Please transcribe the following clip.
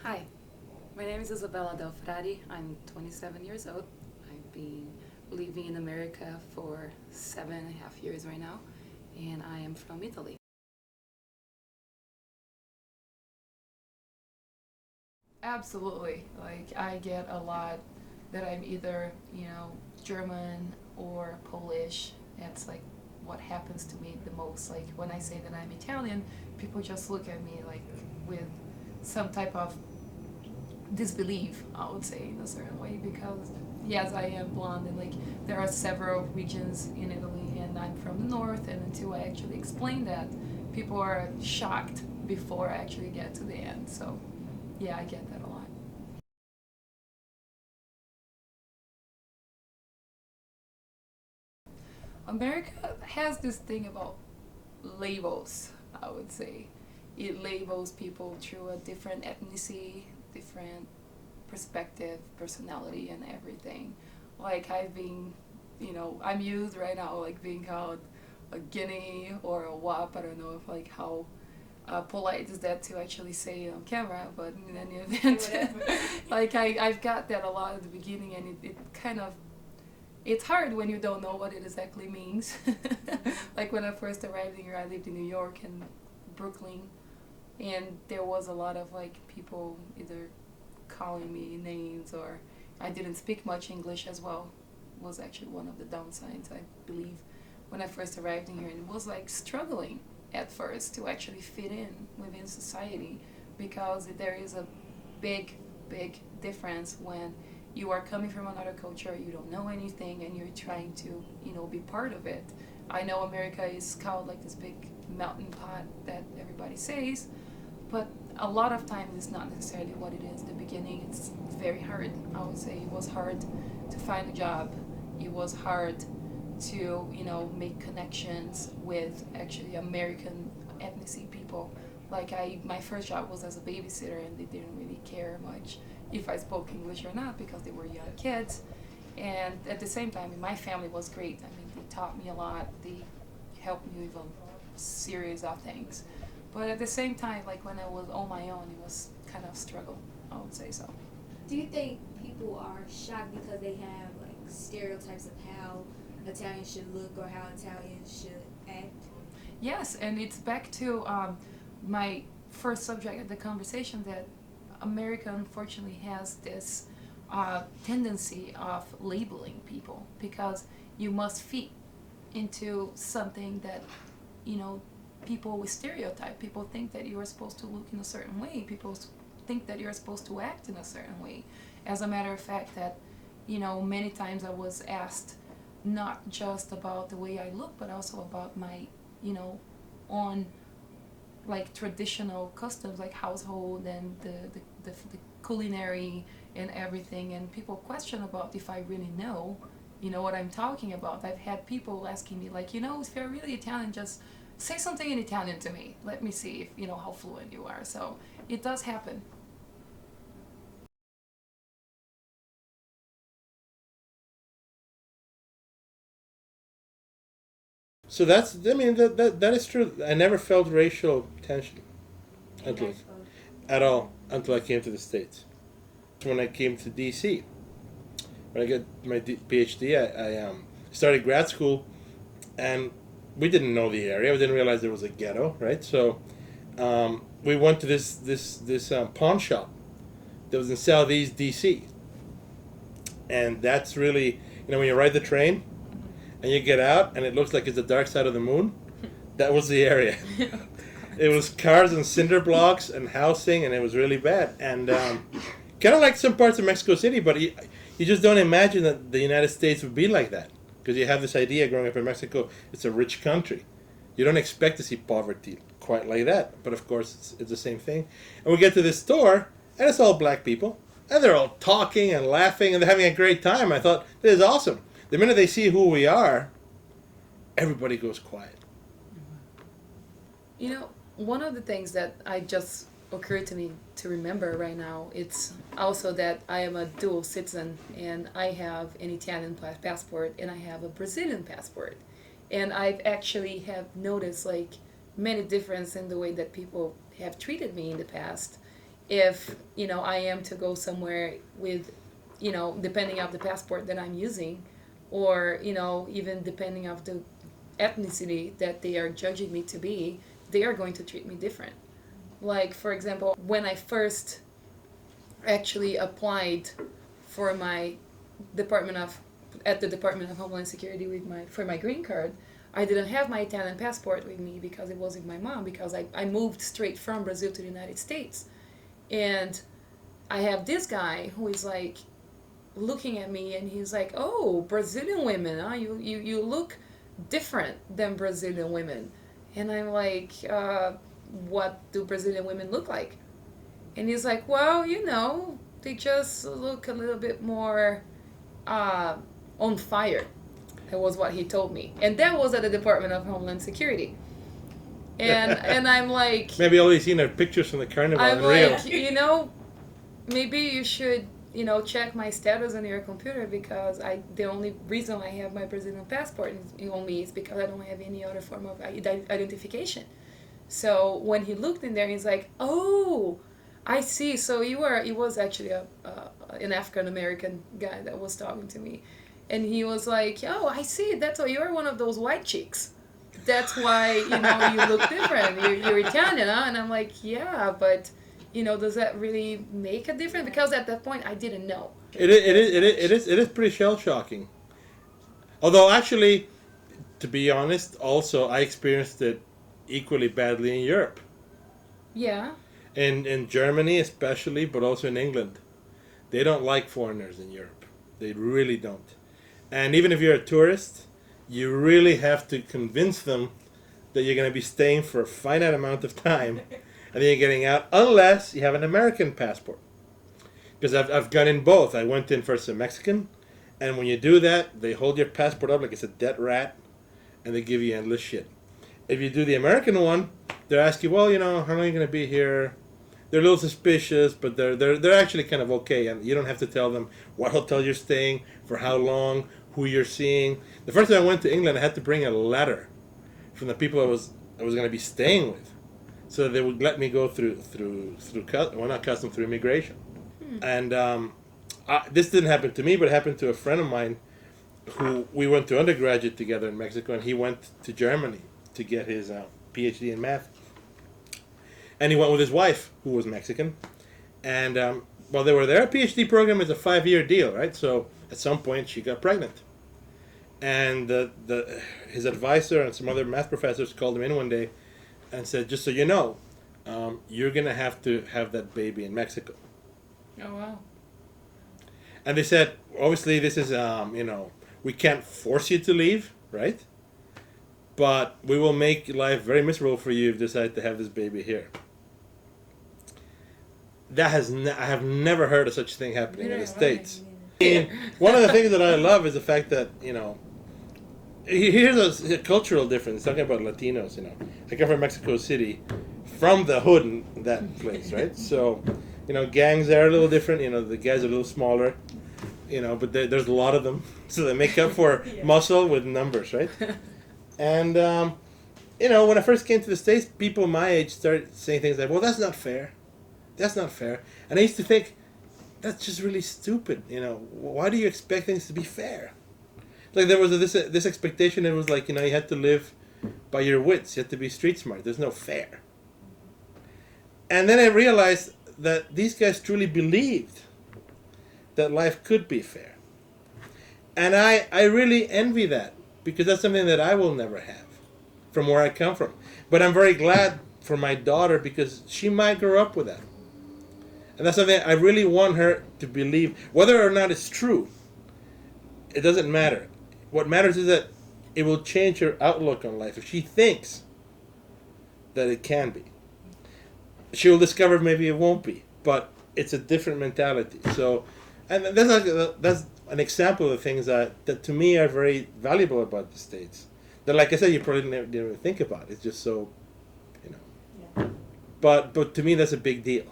Hi, my name is Isabella Del Frari. I'm 27 years old. I've been living in America for 7.5 years right now, and I am from Italy. Absolutely. Like, I get a lot that I'm either, German or Polish. That's like what happens to me the most. Like, when I say that I'm Italian, people just look at me like with some type of disbelief, I would say, in a certain way, because yes, I am blonde, and like there are several regions in Italy, and I'm from the north, and until I actually explain that, people are shocked before I actually get to the end. So, yeah, I get that a lot. America has this thing about labels, I would say. It labels people through a different ethnicity, different perspective, personality, and everything. Like, I'm used right now, like, being called a guinea or a wop. I don't know if, like, how polite is that to actually say on camera, but in any event, like, I've got that a lot at the beginning, and it kind of it's hard when you don't know what it exactly means. Like when I first arrived here, I lived in New York and Brooklyn, and there was a lot of like people either calling me names, or I didn't speak much English as well. Was actually one of the downsides, I believe, when I first arrived in here, and it was like struggling at first to actually fit in within society, because there is a big, big difference when you are coming from another culture, you don't know anything, and you're trying to, be part of it. I know America is called like this big melting pot that everybody says, but a lot of times it's not necessarily what it is. In the beginning, it's very hard. I would say it was hard to find a job. It was hard to, make connections with actually American ethnicity people. Like, my first job was as a babysitter, and they didn't really care much if I spoke English or not, because they were young kids. And at the same time, my family was great. I mean, they taught me a lot. They helped me with a series of things. But at the same time, like when I was on my own, it was kind of struggle. I would say so. Do you think people are shocked because they have like stereotypes of how Italians should look or how Italians should act? Yes, and it's back to my first subject of the conversation, that America unfortunately has this tendency of labeling people, because you must fit into something that, you know, people with stereotype. People think that you are supposed to look in a certain way. People think that you're supposed to act in a certain way. As a matter of fact, that, many times I was asked not just about the way I look, but also about my, you know, on like traditional customs, like household and the culinary and everything. And people question about if I really know, what I'm talking about. I've had people asking me like, if you're really Italian, just say something in Italian to me. Let me see if you know how fluent you are. So it does happen. So I mean, that is true. I never felt racial tension And until, that's for at all until I came to the States. When I came to DC, when I got my PhD, I started grad school, and we didn't know the area. We didn't realize there was a ghetto, right? So we went to this pawn shop that was in Southeast DC, and that's really, when you ride the train and you get out and it looks like it's the dark side of the moon. That was the area. It was cars and cinder blocks and housing, and it was really bad. And kind of like some parts of Mexico City, but you just don't imagine that the United States would be like that, because you have this idea growing up in Mexico, it's a rich country. You don't expect to see poverty quite like that, but of course it's the same thing. And we get to this store, and it's all black people, and they're all talking and laughing, and they're having a great time. I thought, this is awesome. The minute they see who we are, everybody goes quiet. One of the things that I just occurred to me to remember right now, it's also that I am a dual citizen, and I have an Italian passport and I have a Brazilian passport. And I've actually have noticed like many difference in the way that people have treated me in the past. if I am to go somewhere with, depending of the passport that I'm using, or even depending of the ethnicity that they are judging me to be, they are going to treat me different. Like, for example, when I first actually applied for my at the Department of Homeland Security for my green card, I didn't have my Italian passport with me because it was with my mom, because I moved straight from Brazil to the United States. And I have this guy who is like looking at me, and he's like, "Oh, Brazilian women, huh? You look different than Brazilian women." And I'm like, "What do Brazilian women look like?" And he's like, "Well, they just look a little bit more on fire." That was what he told me. And that was at the Department of Homeland Security. And I'm like... Maybe all you've seen are pictures from the carnival I'm in Rio. like, maybe you should, check my status on your computer, because the only reason I have my Brazilian passport on me is because I don't have any other form of identification. So when he looked in there, he's like, "Oh, I see. So it was actually an African American guy that was talking to me." And he was like, "Oh, I see. That's why you're one of those white chicks. That's why, you look different. You're Italian, huh?" And I'm like, "Yeah, but, does that really make a difference?" Because at that point, I didn't know. It is pretty shell shocking. Although actually, to be honest, also I experienced it equally badly in Europe. Yeah. In Germany especially, but also in England. They don't like foreigners in Europe. They really don't. And even if you're a tourist, you really have to convince them that you're going to be staying for a finite amount of time and then you're getting out, unless you have an American passport. Because I've gone in both. I went in first as a Mexican, and when you do that, they hold your passport up like it's a dead rat, and they give you endless shit. If you do the American one, they ask you, "Well, how long are you going to be here?" They're a little suspicious, but they're actually kind of okay, and you don't have to tell them what hotel you're staying, for how long, who you're seeing. The first time I went to England, I had to bring a letter from the people I was going to be staying with, so they would let me go through immigration. And this didn't happen to me, but it happened to a friend of mine who we went to undergraduate together in Mexico, and he went to Germany to get his PhD in math. And he went with his wife, who was Mexican. And while they were there, a PhD program is a 5-year deal, right? So at some point, she got pregnant. And his advisor and some other math professors called him in one day and said, "Just so you know, you're going to have that baby in Mexico." Oh, wow. And they said, "Obviously, this is, we can't force you to leave, right? But we will make life very miserable for you if you decide to have this baby here." I have never heard of such a thing happening in the States. And one of the things that I love is the fact that, here's a cultural difference. Talking about Latinos, I come from Mexico City, from the hood in that place, right? So, gangs are a little different. The guys are a little smaller, but there's a lot of them, so they make up for muscle with numbers, right? And when I first came to the States, people my age started saying things like, "Well, that's not fair. That's not fair." And I used to think, that's just really stupid. Why do you expect things to be fair? Like there was this expectation. It was like, you had to live by your wits. You had to be street smart. There's no fair. And then I realized that these guys truly believed that life could be fair. And I really envy that, because that's something that I will never have from where I come from. But I'm very glad for my daughter, because she might grow up with that. And that's something I really want her to believe. Whether or not it's true, it doesn't matter. What matters is that it will change her outlook on life. If she thinks that it can be, she will discover maybe it won't be. But it's a different mentality. So, and that's an example of the things that to me are very valuable about the States. That, like I said, you probably didn't even think about. It's just so, But to me, that's a big deal.